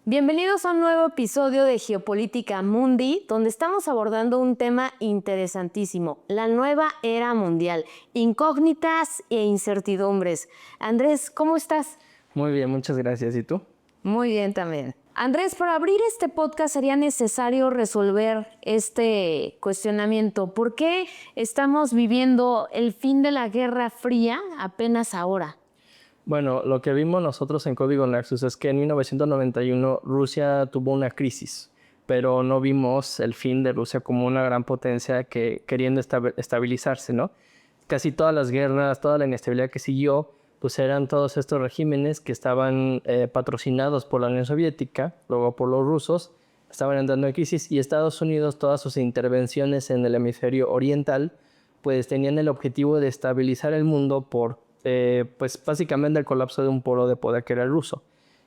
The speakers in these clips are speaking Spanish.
Bienvenidos a un nuevo episodio de Geopolítica Mundi, donde estamos abordando un tema interesantísimo, la nueva era mundial, incógnitas e incertidumbres. Andrés, ¿cómo estás? Muy bien, muchas gracias. ¿Y tú? Muy bien también. Andrés, para abrir este podcast sería necesario resolver este cuestionamiento. ¿Por qué estamos viviendo el fin de la Guerra Fría apenas ahora? Bueno, lo que vimos nosotros en Código Nexus es que en 1991 Rusia tuvo una crisis, pero no vimos el fin de Rusia como una gran potencia que queriendo estabilizarse, ¿no? Casi todas las guerras, toda la inestabilidad que siguió, pues eran todos estos regímenes que estaban patrocinados por la Unión Soviética, luego por los rusos, estaban entrando en crisis y Estados Unidos, todas sus intervenciones en el hemisferio oriental, pues tenían el objetivo de estabilizar el mundo por pues básicamente el colapso de un polo de poder que era el ruso.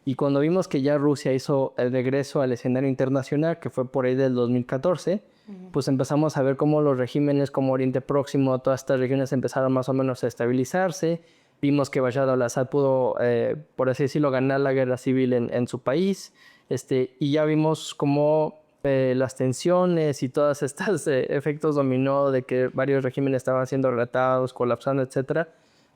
Y cuando vimos que ya Rusia hizo el regreso al escenario internacional, que fue por ahí del 2014, pues empezamos a ver cómo los regímenes como Oriente Próximo, todas estas regiones empezaron más o menos a estabilizarse. Vimos que Bashar al-Assad pudo, por así decirlo, ganar la guerra civil en su país. Y ya vimos cómo las tensiones y todos estos efectos dominó de que varios regímenes estaban siendo relatados, colapsando, etcétera,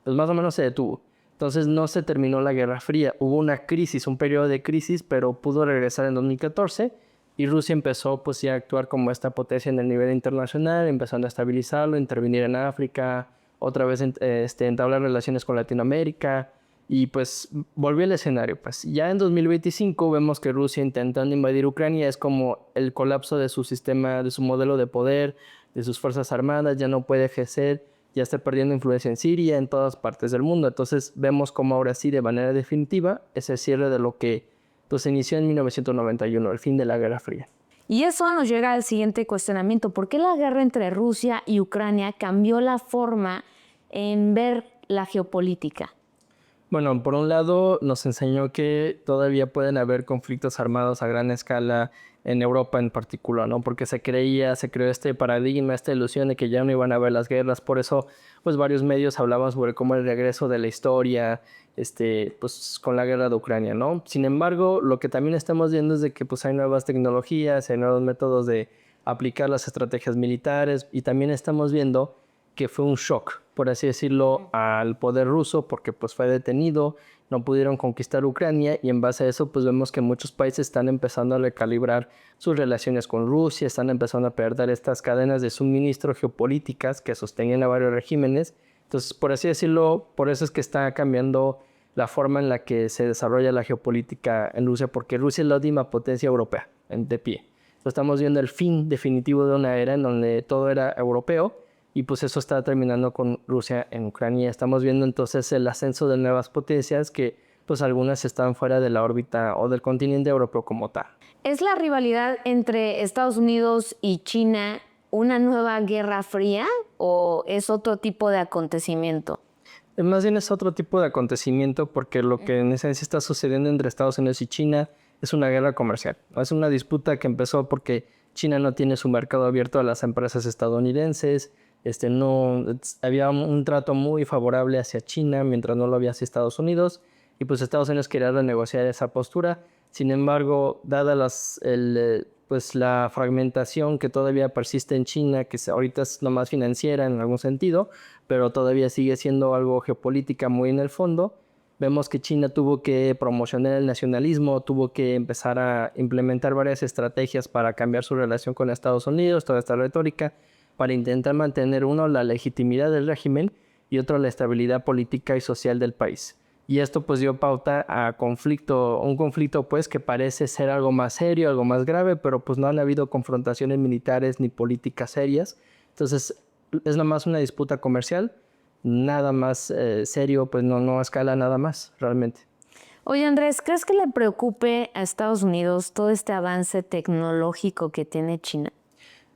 pues más o menos se detuvo. Entonces no se terminó la Guerra Fría. Hubo una crisis, un periodo de crisis, pero pudo regresar en 2014 y Rusia empezó pues ya a actuar como esta potencia en el nivel internacional, empezando a estabilizarlo, intervenir en África, otra vez entablar relaciones con Latinoamérica y pues volvió al escenario. Pues ya en 2025 vemos que Rusia intentando invadir Ucrania es como el colapso de su sistema, de su modelo de poder, de sus fuerzas armadas, ya no puede ejercer, ya está perdiendo influencia en Siria, en todas partes del mundo. Entonces vemos como ahora sí, de manera definitiva, es el cierre de lo que pues, se inició en 1991, el fin de la Guerra Fría. Y eso nos llega al siguiente cuestionamiento. ¿Por qué la guerra entre Rusia y Ucrania cambió la forma en ver la geopolítica? Bueno, por un lado nos enseñó que todavía pueden haber conflictos armados a gran escala en Europa en particular, ¿no? Porque se creó este paradigma, esta ilusión de que ya no iban a haber las guerras. Por eso, pues varios medios hablaban sobre cómo el regreso de la historia, pues con la guerra de Ucrania, ¿no? Sin embargo, lo que también estamos viendo es de que pues hay nuevas tecnologías, hay nuevos métodos de aplicar las estrategias militares y también estamos viendo que fue un shock, por así decirlo, al poder ruso porque pues fue detenido, no pudieron conquistar Ucrania y en base a eso pues vemos que muchos países están empezando a recalibrar sus relaciones con Rusia, están empezando a perder estas cadenas de suministro geopolíticas que sostenían a varios regímenes. Entonces, por así decirlo, por eso es que está cambiando la forma en la que se desarrolla la geopolítica en Rusia, porque Rusia es la última potencia europea de pie. Entonces, estamos viendo el fin definitivo de una era en donde todo era europeo. Y pues eso está terminando con Rusia en Ucrania. Estamos viendo entonces el ascenso de nuevas potencias que pues algunas están fuera de la órbita o del continente europeo como tal. ¿Es la rivalidad entre Estados Unidos y China una nueva guerra fría o es otro tipo de acontecimiento? Más bien es otro tipo de acontecimiento porque lo que en esencia está sucediendo entre Estados Unidos y China es una guerra comercial. Es una disputa que empezó porque China no tiene su mercado abierto a las empresas estadounidenses. Había un trato muy favorable hacia China mientras no lo había hacia Estados Unidos y pues Estados Unidos quería renegociar esa postura. Sin embargo, dada pues la fragmentación que todavía persiste en China, que ahorita es nomás financiera en algún sentido, pero todavía sigue siendo algo geopolítica muy en el fondo, vemos que China tuvo que promocionar el nacionalismo, tuvo que empezar a implementar varias estrategias para cambiar su relación con Estados Unidos, toda esta retórica, para intentar mantener uno la legitimidad del régimen y otro la estabilidad política y social del país. Y esto pues dio pauta a un conflicto pues que parece ser algo más serio, algo más grave, pero pues no han habido confrontaciones militares ni políticas serias. Entonces es nomás una disputa comercial, nada más serio, pues no escala nada más realmente. Oye Andrés, ¿crees que le preocupe a Estados Unidos todo este avance tecnológico que tiene China?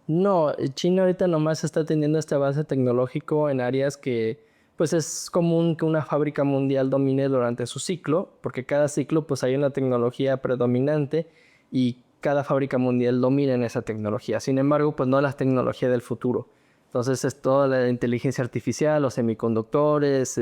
No, China ahorita nomás está teniendo este avance tecnológico en áreas que pues es común que una fábrica mundial domine durante su ciclo, porque cada ciclo pues hay una tecnología predominante y cada fábrica mundial domina en esa tecnología. Sin embargo, pues no la tecnología del futuro. Entonces es toda la inteligencia artificial, los semiconductores,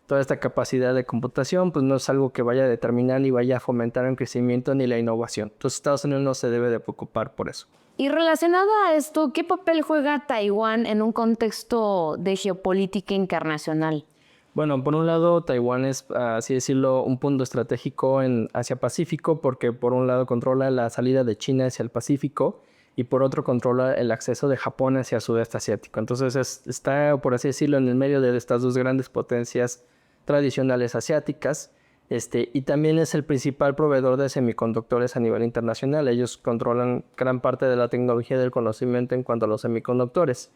toda esta capacidad de computación, pues no es algo que vaya a determinar ni vaya a fomentar el crecimiento ni la innovación. Entonces Estados Unidos no se debe de preocupar por eso. Y relacionado a esto, ¿qué papel juega Taiwán en un contexto de geopolítica internacional? Bueno, por un lado, Taiwán es, así decirlo, un punto estratégico en Asia-Pacífico porque por un lado controla la salida de China hacia el Pacífico y por otro controla el acceso de Japón hacia el sudeste asiático. Entonces está, por así decirlo, en el medio de estas dos grandes potencias tradicionales asiáticas. Y también es el principal proveedor de semiconductores a nivel internacional. Ellos controlan gran parte de la tecnología del conocimiento en cuanto a los semiconductores.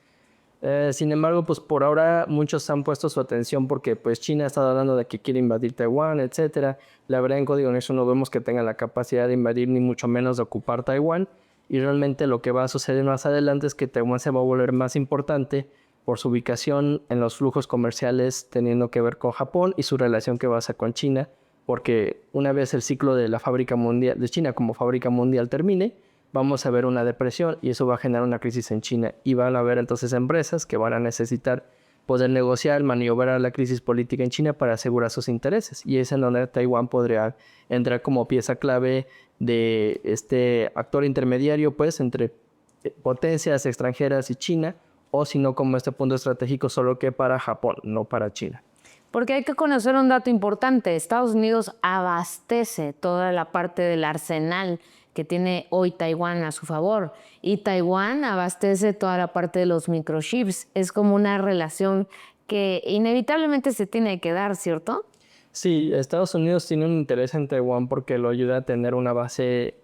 Sin embargo, pues por ahora muchos han puesto su atención porque pues China ha estado hablando de que quiere invadir Taiwán, etcétera. La verdad en Código Nexo no vemos que tenga la capacidad de invadir ni mucho menos de ocupar Taiwán. Y realmente lo que va a suceder más adelante es que Taiwán se va a volver más importante por su ubicación en los flujos comerciales teniendo que ver con Japón y su relación que va a hacer con China. Porque una vez el ciclo de la fábrica mundial de China como fábrica mundial termine, vamos a ver una depresión y eso va a generar una crisis en China y van a haber entonces empresas que van a necesitar poder negociar, maniobrar la crisis política en China para asegurar sus intereses y es en donde Taiwán podría entrar como pieza clave de este actor intermediario pues entre potencias extranjeras y China o si no como este punto estratégico solo que para Japón, no para China. Porque hay que conocer un dato importante. Estados Unidos abastece toda la parte del arsenal que tiene hoy Taiwán a su favor. Y Taiwán abastece toda la parte de los microchips. Es como una relación que inevitablemente se tiene que dar, ¿cierto? Sí, Estados Unidos tiene un interés en Taiwán porque lo ayuda a tener una base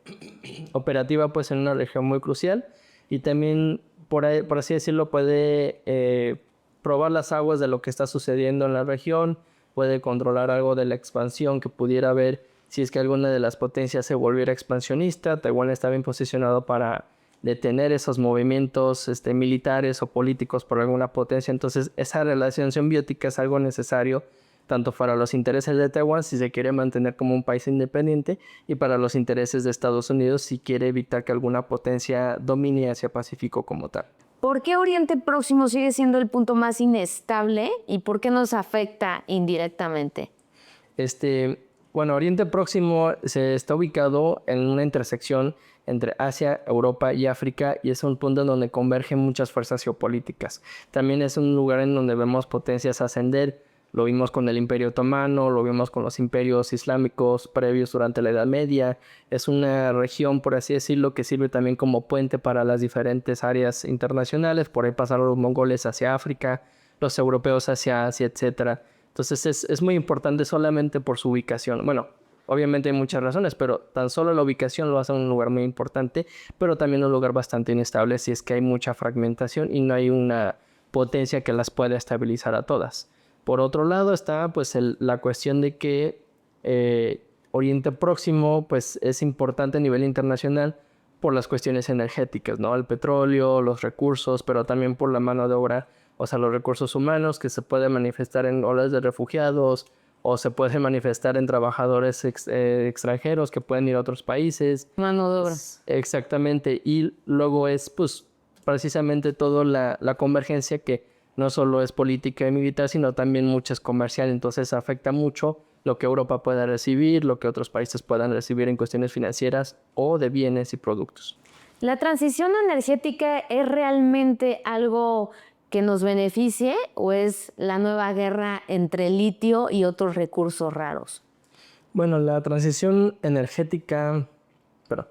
operativa pues en una región muy crucial y también por así decirlo puede probar las aguas de lo que está sucediendo en la región, puede controlar algo de la expansión que pudiera haber si es que alguna de las potencias se volviera expansionista. Taiwán está bien posicionado para detener esos movimientos militares o políticos por alguna potencia, entonces esa relación simbiótica es algo necesario tanto para los intereses de Taiwán si se quiere mantener como un país independiente y para los intereses de Estados Unidos si quiere evitar que alguna potencia domine hacia Pacífico como tal. ¿Por qué Oriente Próximo sigue siendo el punto más inestable y por qué nos afecta indirectamente? Bueno, Oriente Próximo se está ubicado en una intersección entre Asia, Europa y África y es un punto en donde convergen muchas fuerzas geopolíticas. También es un lugar en donde vemos potencias ascender. Lo vimos con el Imperio Otomano, lo vimos con los imperios islámicos previos durante la Edad Media. Es una región, por así decirlo, que sirve también como puente para las diferentes áreas internacionales. Por ahí pasaron los mongoles hacia África, los europeos hacia Asia, etcétera. Entonces es muy importante solamente por su ubicación. Bueno, obviamente hay muchas razones, pero tan solo la ubicación lo hace un lugar muy importante, pero también un lugar bastante inestable si es que hay mucha fragmentación y no hay una potencia que las pueda estabilizar a todas. Por otro lado está pues la cuestión de que Oriente Próximo pues es importante a nivel internacional por las cuestiones energéticas, ¿no? El petróleo, los recursos, pero también por la mano de obra, o sea, los recursos humanos que se pueden manifestar en olas de refugiados o se pueden manifestar en trabajadores extranjeros que pueden ir a otros países. Mano de obra. Exactamente, y luego es pues precisamente toda la convergencia que no solo es política y militar, sino también mucho es comercial, entonces afecta mucho lo que Europa pueda recibir, lo que otros países puedan recibir en cuestiones financieras o de bienes y productos. ¿La transición energética es realmente algo que nos beneficie o es la nueva guerra entre litio y otros recursos raros? Bueno, la transición energética, perdón.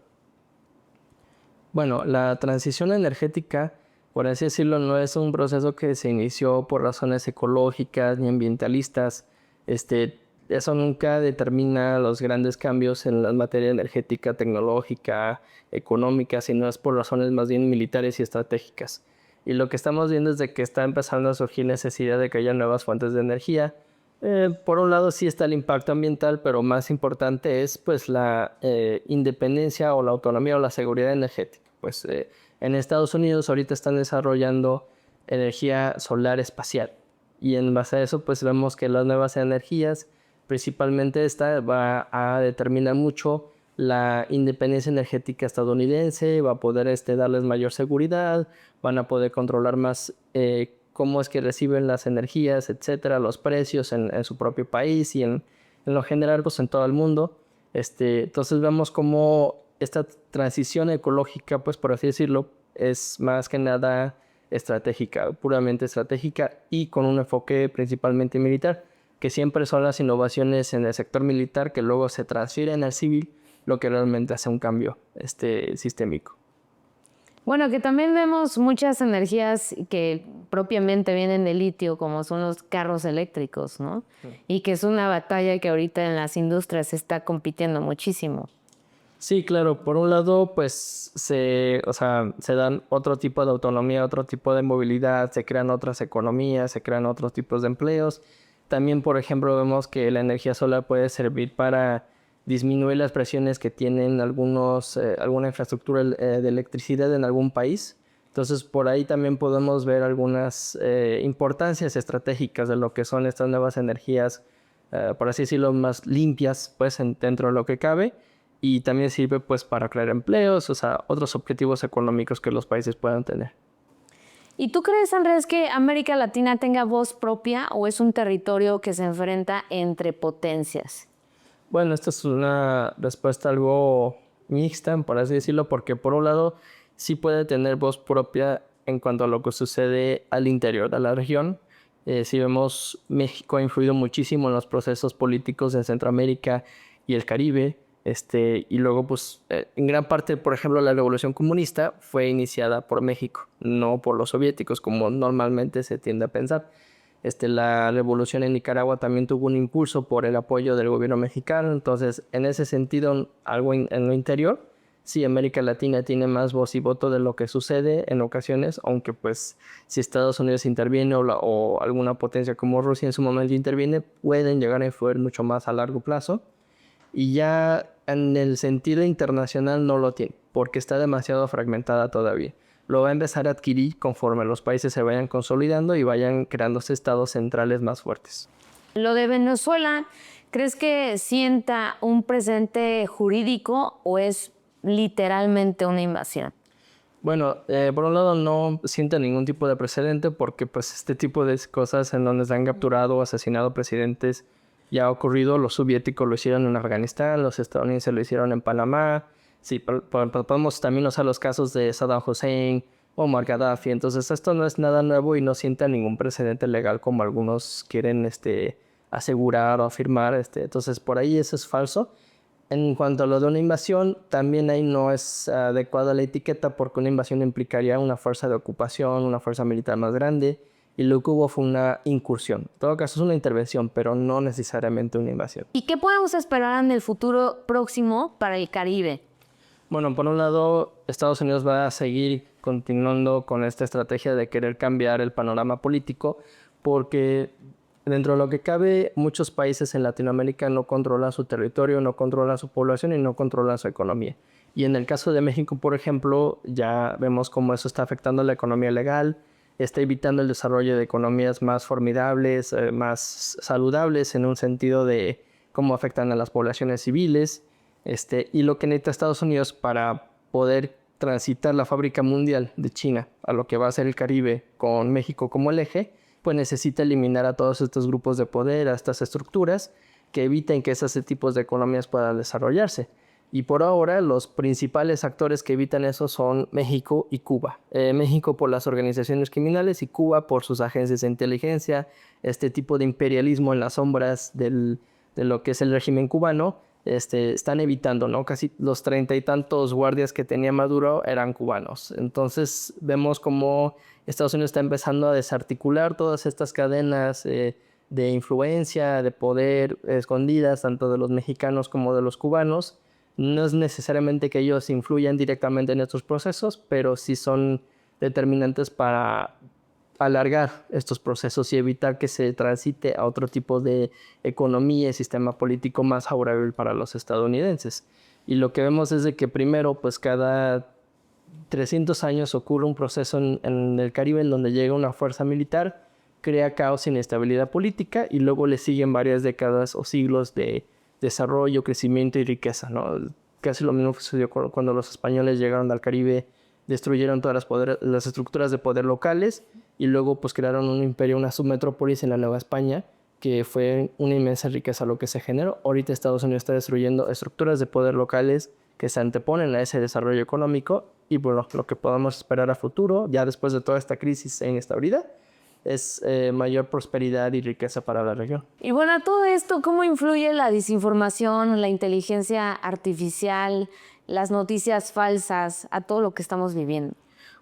Bueno, la transición energética, por así decirlo, no es un proceso que se inició por razones ecológicas ni ambientalistas. Eso nunca determina los grandes cambios en la materia energética, tecnológica, económica, sino es por razones más bien militares y estratégicas. Y lo que estamos viendo es de que está empezando a surgir necesidad de que haya nuevas fuentes de energía. Por un lado sí está el impacto ambiental, pero más importante es pues la independencia o la autonomía o la seguridad energética. Pues en Estados Unidos ahorita están desarrollando energía solar espacial y en base a eso pues vemos que las nuevas energías, principalmente esta, va a determinar mucho la independencia energética estadounidense, va a poder darles mayor seguridad, van a poder controlar más cómo es que reciben las energías, etcétera, los precios en su propio país y en lo general pues en todo el mundo. Entonces vemos cómo esta transición ecológica, pues por así decirlo, es más que nada estratégica, puramente estratégica y con un enfoque principalmente militar, que siempre son las innovaciones en el sector militar que luego se transfieren al civil, lo que realmente hace un cambio sistémico. Bueno, que también vemos muchas energías que propiamente vienen de litio, como son los carros eléctricos, ¿no? Y que es una batalla que ahorita en las industrias se está compitiendo muchísimo. Sí, claro. Por un lado, pues se dan otro tipo de autonomía, otro tipo de movilidad, se crean otras economías, se crean otros tipos de empleos. También, por ejemplo, vemos que la energía solar puede servir para disminuir las presiones que tienen alguna infraestructura de electricidad en algún país. Entonces, por ahí también podemos ver algunas importancias estratégicas de lo que son estas nuevas energías, por así decirlo, más limpias, pues, dentro de lo que cabe. Y también sirve pues para crear empleos, o sea, otros objetivos económicos que los países puedan tener. ¿Y tú crees, Andrés, que América Latina tenga voz propia o es un territorio que se enfrenta entre potencias? Bueno, esta es una respuesta algo mixta, por así decirlo, porque por un lado sí puede tener voz propia en cuanto a lo que sucede al interior de la región. Si vemos, México ha influido muchísimo en los procesos políticos de Centroamérica y el Caribe. Y luego, pues, en gran parte, por ejemplo, la Revolución Comunista fue iniciada por México, no por los soviéticos, como normalmente se tiende a pensar. La revolución en Nicaragua también tuvo un impulso por el apoyo del gobierno mexicano. Entonces, en ese sentido, algo en lo interior, sí, América Latina tiene más voz y voto de lo que sucede en ocasiones, aunque pues si Estados Unidos interviene o alguna potencia como Rusia en su momento interviene, pueden llegar a influir mucho más a largo plazo. Y ya en el sentido internacional no lo tiene, porque está demasiado fragmentada todavía. Lo va a empezar a adquirir conforme los países se vayan consolidando y vayan creándose estados centrales más fuertes. Lo de Venezuela, ¿crees que sienta un presente jurídico o es literalmente una invasión? Bueno, por un lado no siente ningún tipo de precedente porque pues este tipo de cosas en donde se han capturado o asesinado presidentes ya ha ocurrido. Los soviéticos lo hicieron en Afganistán, los estadounidenses lo hicieron en Panamá. Sí, podemos también usar los casos de Saddam Hussein o Omar Gaddafi. Entonces esto no es nada nuevo y no sienta ningún precedente legal como algunos quieren asegurar o afirmar. Entonces por ahí eso es falso. En cuanto a lo de una invasión, también ahí no es adecuada la etiqueta porque una invasión implicaría una fuerza de ocupación, una fuerza militar más grande, y lo que hubo fue una incursión. En todo caso es una intervención, pero no necesariamente una invasión. ¿Y qué podemos esperar en el futuro próximo para el Caribe? Bueno, por un lado, Estados Unidos va a seguir continuando con esta estrategia de querer cambiar el panorama político porque dentro de lo que cabe, muchos países en Latinoamérica no controlan su territorio, no controlan su población y no controlan su economía. Y en el caso de México, por ejemplo, ya vemos cómo eso está afectando la economía legal, está evitando el desarrollo de economías más formidables, más saludables en un sentido de cómo afectan a las poblaciones civiles. Y lo que necesita Estados Unidos para poder transitar la fábrica mundial de China a lo que va a ser el Caribe con México como el eje, pues necesita eliminar a todos estos grupos de poder, a estas estructuras que eviten que esos tipos de economías puedan desarrollarse. Y por ahora los principales actores que evitan eso son México y Cuba. México por las organizaciones criminales y Cuba por sus agencias de inteligencia, este tipo de imperialismo en las sombras de lo que es el régimen cubano. Están evitando, ¿no? Casi los 30 y tantos guardias que tenía Maduro eran cubanos. Entonces vemos cómo Estados Unidos está empezando a desarticular todas estas cadenas de influencia, de poder escondidas, tanto de los mexicanos como de los cubanos. No es necesariamente que ellos influyan directamente en estos procesos, pero sí son determinantes para alargar estos procesos y evitar que se transite a otro tipo de economía y sistema político más favorable para los estadounidenses. Y lo que vemos es de que primero, pues cada 300 años ocurre un proceso en el Caribe en donde llega una fuerza militar, crea caos e inestabilidad política y luego le siguen varias décadas o siglos de desarrollo, crecimiento y riqueza, ¿no? Casi lo mismo sucedió cuando los españoles llegaron al Caribe, destruyeron todas las estructuras de poder locales y luego pues crearon un imperio, una submetrópolis en la Nueva España, que fue una inmensa riqueza lo que se generó. Ahorita Estados Unidos está destruyendo estructuras de poder locales que se anteponen a ese desarrollo económico, y bueno, lo que podemos esperar a futuro, ya después de toda esta crisis e inestabilidad, es mayor prosperidad y riqueza para la región. Y bueno, a todo esto, ¿cómo influye la desinformación, la inteligencia artificial, las noticias falsas a todo lo que estamos viviendo?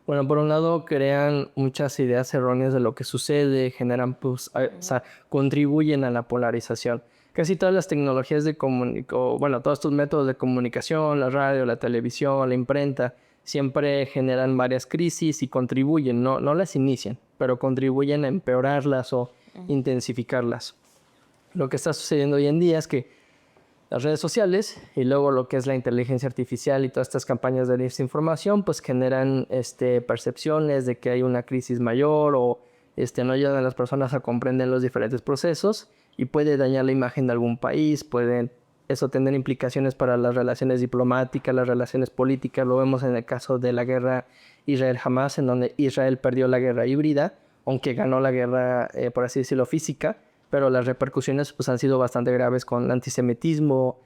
Bueno, por un lado crean muchas ideas erróneas de lo que sucede, generan, pues, o sea, contribuyen a la polarización. Casi todas las tecnologías de bueno, todos estos métodos de comunicación, la radio, la televisión, la imprenta, siempre generan varias crisis y contribuyen, no las inician, pero contribuyen a empeorarlas o intensificarlas. Lo que está sucediendo hoy en día es que las redes sociales y luego lo que es la inteligencia artificial y todas estas campañas de desinformación pues generan percepciones de que hay una crisis mayor o no ayudan a las personas a comprender los diferentes procesos y puede dañar la imagen de algún país, puede eso tener implicaciones para las relaciones diplomáticas, las relaciones políticas. Lo vemos en el caso de la guerra Israel-Hamás, en donde Israel perdió la guerra híbrida, aunque ganó la guerra, por así decirlo, física, pero las repercusiones pues, han sido bastante graves con el antisemitismo,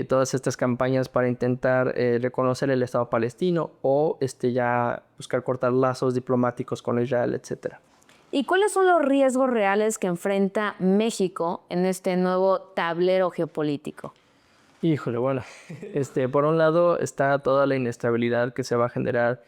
todas estas campañas para intentar reconocer el Estado palestino o ya buscar cortar lazos diplomáticos con Israel, etcétera. ¿Y cuáles son los riesgos reales que enfrenta México en este nuevo tablero geopolítico? Híjole, bueno, por un lado está toda la inestabilidad que se va a generar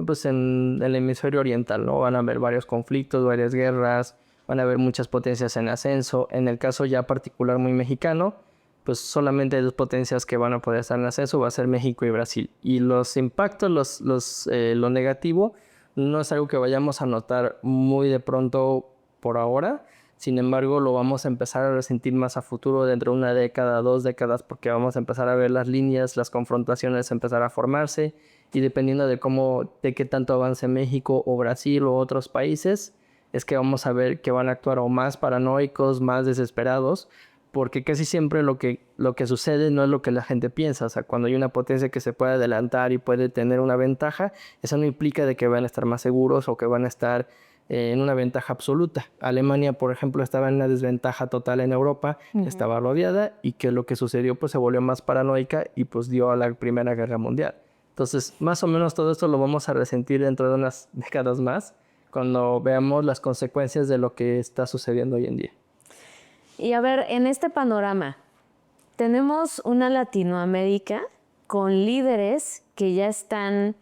pues en el hemisferio oriental, ¿no? Van a haber varios conflictos, varias guerras, van a haber muchas potencias en ascenso. En el caso ya particular muy mexicano, pues solamente hay dos potencias que van a poder estar en ascenso, va a ser México y Brasil. Y los impactos, lo negativo, no es algo que vayamos a notar muy de pronto por ahora. Sin embargo, lo vamos a empezar a resentir más a futuro, dentro de una década, 2 décadas, porque vamos a empezar a ver las líneas, las confrontaciones empezar a formarse, y dependiendo de qué tanto avance México o Brasil o otros países, es que vamos a ver que van a actuar o más paranoicos, más desesperados, porque casi siempre lo que sucede no es lo que la gente piensa. O sea, cuando hay una potencia que se puede adelantar y puede tener una ventaja, eso no implica de que van a estar más seguros o que van a estar en una ventaja absoluta. Alemania, por ejemplo, estaba en una desventaja total en Europa, estaba rodeada, y que lo que sucedió pues se volvió más paranoica y pues dio a la Primera Guerra Mundial. Entonces, más o menos todo esto lo vamos a resentir dentro de unas décadas más, cuando veamos las consecuencias de lo que está sucediendo hoy en día. Y a ver, en este panorama, tenemos una Latinoamérica con líderes que ya están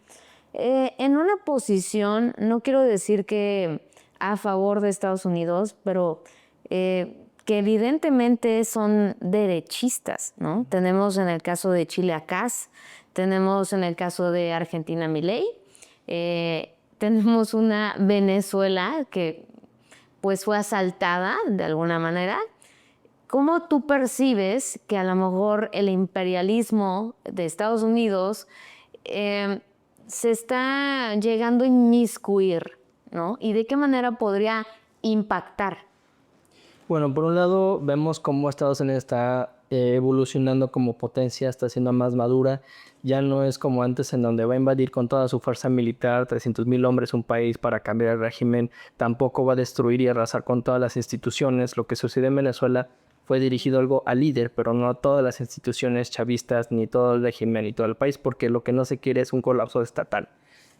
en una posición, no quiero decir que a favor de Estados Unidos, pero que evidentemente son derechistas, ¿no? Tenemos en el caso de Chile a Kast, tenemos en el caso de Argentina a Milei, tenemos una Venezuela que pues fue asaltada de alguna manera. ¿Cómo tú percibes que a lo mejor el imperialismo de Estados Unidos se está llegando a inmiscuir, ¿no? ¿Y de qué manera podría impactar? Bueno, por un lado vemos cómo Estados Unidos está evolucionando como potencia, está siendo más madura. Ya no es como antes, en donde va a invadir con toda su fuerza militar, 300,000 hombres, un país para cambiar el régimen. Tampoco va a destruir y arrasar con todas las instituciones. Lo que sucedió en Venezuela fue dirigido algo al líder, pero no a todas las instituciones chavistas, ni todo el régimen, ni todo el país, porque lo que no se quiere es un colapso estatal.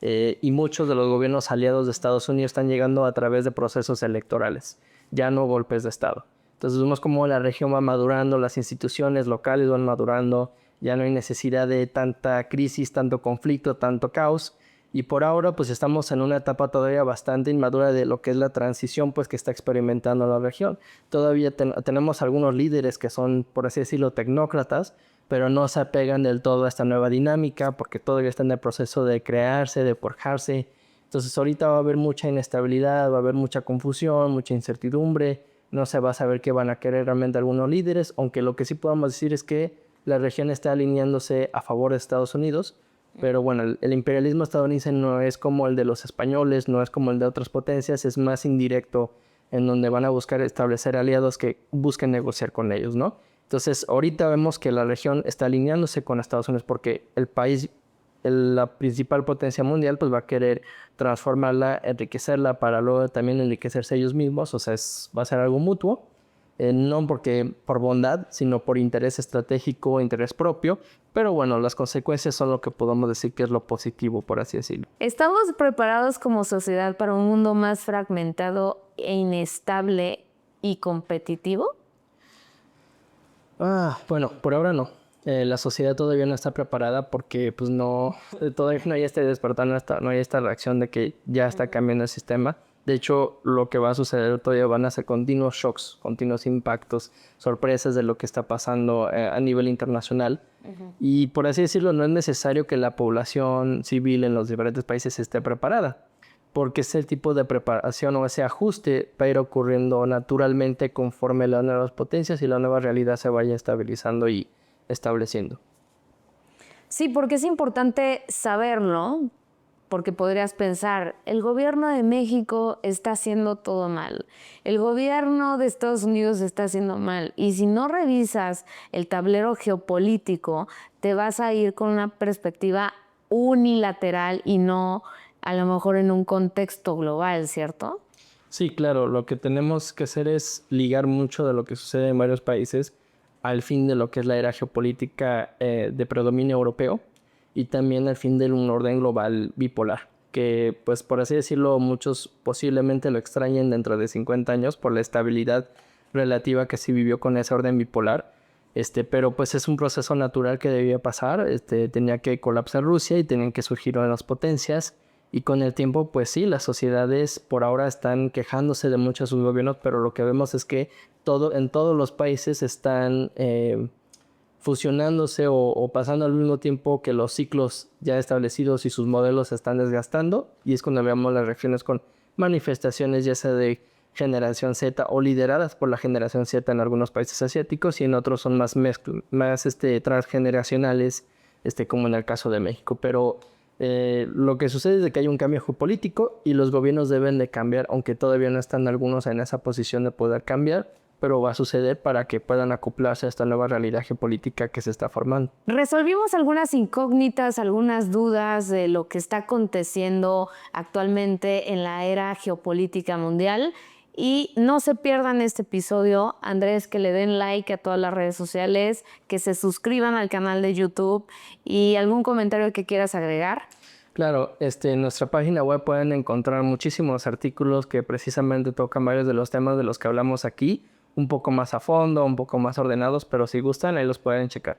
Y muchos de los gobiernos aliados de Estados Unidos están llegando a través de procesos electorales, ya no golpes de Estado. Entonces vemos cómo la región va madurando, las instituciones locales van madurando, ya no hay necesidad de tanta crisis, tanto conflicto, tanto caos. Y por ahora pues estamos en una etapa todavía bastante inmadura de lo que es la transición pues que está experimentando la región. Todavía tenemos algunos líderes que son, por así decirlo, tecnócratas, pero no se apegan del todo a esta nueva dinámica porque todavía está en el proceso de crearse, de forjarse. Entonces ahorita va a haber mucha inestabilidad, va a haber mucha confusión, mucha incertidumbre. No se va a saber qué van a querer realmente algunos líderes, aunque lo que sí podemos decir es que la región está alineándose a favor de Estados Unidos. Pero bueno, el imperialismo estadounidense no es como el de los españoles, no es como el de otras potencias, es más indirecto, en donde van a buscar establecer aliados que busquen negociar con ellos, ¿no? Entonces, ahorita vemos que la región está alineándose con Estados Unidos porque el país la principal potencia mundial pues va a querer transformarla, enriquecerla para luego también enriquecerse ellos mismos, o sea, va a ser algo mutuo, no porque por bondad, sino por interés estratégico, interés propio, pero bueno, las consecuencias son lo que podemos decir que es lo positivo, por así decirlo. ¿Estamos preparados como sociedad para un mundo más fragmentado e inestable y competitivo? Bueno, por ahora no. La sociedad todavía no está preparada porque pues no, todavía no hay este despertar, no hay esta reacción de que ya está cambiando el sistema. De hecho, lo que va a suceder todavía van a ser continuos shocks, continuos impactos, sorpresas de lo que está pasando a nivel internacional. Y por así decirlo, no es necesario que la población civil en los diferentes países esté preparada, porque ese tipo de preparación o ese ajuste va a ir ocurriendo naturalmente conforme las nuevas potencias y la nueva realidad se vaya estabilizando y estableciendo. Sí, porque es importante saberlo, porque podrías pensar, el gobierno de México está haciendo todo mal, el gobierno de Estados Unidos está haciendo mal, y si no revisas el tablero geopolítico, te vas a ir con una perspectiva unilateral y no a lo mejor en un contexto global, ¿cierto? Sí, claro, lo que tenemos que hacer es ligar mucho de lo que sucede en varios países al fin de lo que es la era geopolítica de predominio europeo y también al fin de un orden global bipolar, que pues por así decirlo muchos posiblemente lo extrañen dentro de 50 años por la estabilidad relativa que se vivió con ese orden bipolar. Pero pues es un proceso natural que debía pasar, tenía que colapsar Rusia y tenían que surgir nuevas potencias. Y con el tiempo, pues sí, las sociedades por ahora están quejándose de muchos de sus gobiernos, pero lo que vemos es que en todos los países están fusionándose o pasando al mismo tiempo que los ciclos ya establecidos y sus modelos se están desgastando. Y es cuando vemos las reacciones con manifestaciones ya sea de generación Z o lideradas por la generación Z en algunos países asiáticos y en otros son más transgeneracionales, como en el caso de México. Pero lo que sucede es de que hay un cambio geopolítico y los gobiernos deben de cambiar, aunque todavía no están algunos en esa posición de poder cambiar, pero va a suceder para que puedan acoplarse a esta nueva realidad geopolítica que se está formando. Resolvimos algunas incógnitas, algunas dudas de lo que está aconteciendo actualmente en la era geopolítica mundial. Y no se pierdan este episodio, Andrés, que le den like a todas las redes sociales, que se suscriban al canal de YouTube y algún comentario que quieras agregar. Claro, en nuestra página web pueden encontrar muchísimos artículos que precisamente tocan varios de los temas de los que hablamos aquí, un poco más a fondo, un poco más ordenados, pero si gustan ahí los pueden checar.